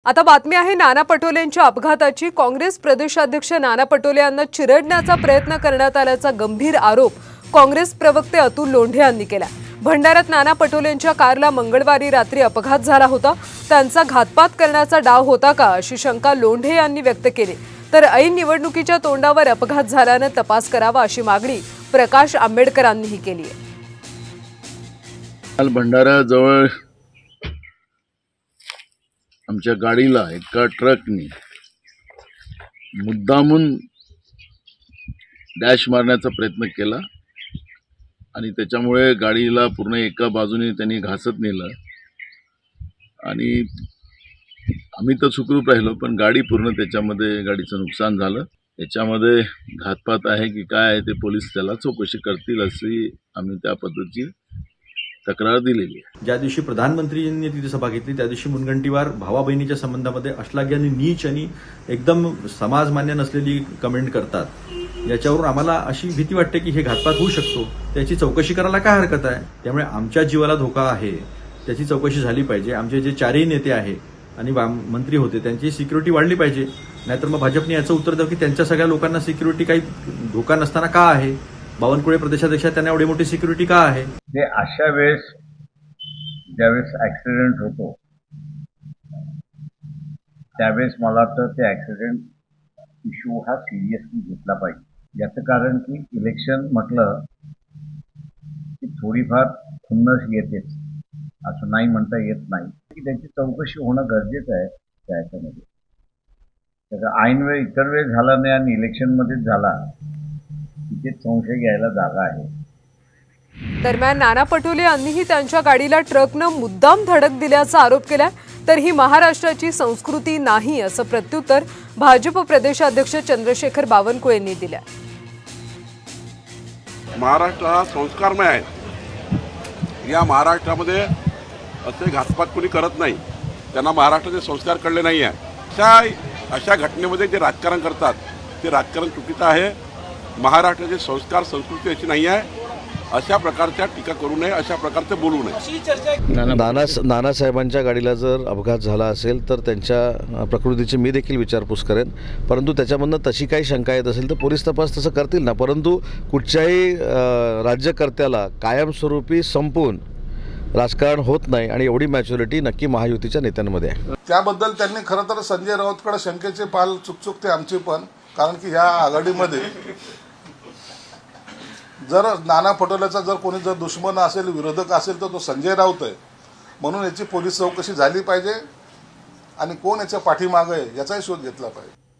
आता बातमी आहे नाना पटोलेंच्या अपघाताची। काँग्रेस प्रदेशाध्यक्ष नाना पटोले यांना चिरडण्याचा प्रयत्न करण्यात आल्याचा गंभीर आरोप काँग्रेस प्रवक्ते अतुल लोंढे यांनी केला। भंडाऱ्यात नाना पटोलेंच्या कारला मंगळवारी रात्री अपघात झाला होता। त्यांचा घातपात करण्याचा डाव होता का अशी शंका लोंढे यांनी व्यक्त केली। तर ऐन निवडणुकीच्या तोंडावर अपघात झाल्याने तपास करावा अशी मागणी प्रकाश आंबेडकरांनीही केली आहे। काल भंडाऱ्याजवळ आमच्या गाडीला एका ट्रकने मुद्दामून डॅश मारण्याचा प्रयत्न केला आणि त्याच्यामुळे गाडीला पूर्ण एका बाजूने त्यांनी घासत नेलं आणि आम्ही तर सुखरूप राहिलो, पण गाडी पूर्ण त्याच्यामध्ये गाडीचं नुकसान झालं। याच्यामध्ये घातपात आहे की काय आहे ते पोलीस त्याला चौकशी करतील अशी आम्ही त्या पद्धतीची तक्रार दिलेली आहे। ज्या दिवशी प्रधानमंत्रींनी तिथे सभा घेतली त्या दिवशी मुनगंटीवार भावा बहिणीच्या संबंधामध्ये अश्लाघ्य आणि नीच आणि एकदम समाजमान्य नसलेली कमेंट करतात। याच्यावरून आम्हाला अशी भीती वाटते की हे घातपात होऊ शकतो, त्याची चौकशी करायला काय हरकत आहे। त्यामुळे आमच्या जीवाला धोका आहे, त्याची चौकशी झाली पाहिजे। आमचे जे चारही नेते आहे आणि मंत्री होते त्यांची सिक्युरिटी वाढली पाहिजे, नाहीतर मग भाजपने याचं उत्तर द्यावं की त्यांच्या सगळ्या लोकांना सिक्युरिटी काही धोका नसताना का आहे, बावनकुळे प्रदेशाध्यक्ष त्यांना एवढी मोठी सिक्युरिटी का आहे। ते अशा वेळेस ज्यावेळेस ऍक्सिडेंट होतो त्यावेळेस मला वाटतं ते ऍक्सिडेंट इश्यू हा सिरियसली घेतला पाहिजे। याचं कारण की इलेक्शन म्हटलं की थोडीफार खुन्नस येतेच, असं नाही म्हणता येत नाही की त्याची चौकशी होणं गरजेचं आहे त्याच्यामध्ये। त्याचा ऐन वेळ इतर वेळ झाला नाही आणि इलेक्शनमध्येच झाला, तिथे संशय घ्यायला जागा आहे। दरम्यान नाना पटोले यांनीही त्यांच्या गाडीला ट्रकनं मुद्दाम धडक दिल्याचा आरोप केलाय। तर ही महाराष्ट्राची संस्कृती नाही असं प्रत्युत्तर भाजप प्रदेशाध्यक्ष चंद्रशेखर बावनकुळे यांनी दिलं। महाराष्ट्र हा संस्कारमय आहे। या महाराष्ट्रामध्ये असे घातपात कोणी करत नाही, त्यांना महाराष्ट्राचे संस्कार कळले नाही आहे। अशा घटनेमध्ये जे राजकारण करतात ते राजकारण चुकीचं आहे। महाराष्ट्राचे संस्कार संस्कृती अशी नाही आहे। अशा प्रकारच्या टीका करू नये, अशा प्रकारचे बोलू नये। नानासाहेबांच्या गाडीला जर अपघात झाला असेल तर त्यांच्या प्रकृतीची मी देखील विचारपूस करेन, परंतु त्याच्यामधनं तशी काही शंका येत असेल तर पोलीस तपास तसं करतील ना। परंतु कुठच्याही राज्यकर्त्याला कायमस्वरूपी संपून राजकारण होत नाही आणि एवढी मॅच्युरिटी नक्की महायुतीच्या नेत्यांमध्ये आहे। त्याबद्दल त्यांनी खरं तर संजय राऊतकडे शंकेचे पाल चुकचुकते आमचे पण, कारण की ह्या आघाडीमध्ये जर नाना पटोलेचा जर कोणी जर दुश्मन असेल, विरोधक असेल तर तो संजय राऊत आहे। म्हणून याची पोलीस चौकशी झाली पाहिजे आणि कोण याच्या पाठीमागे आहे याचाही शोध घेतला पाहिजे।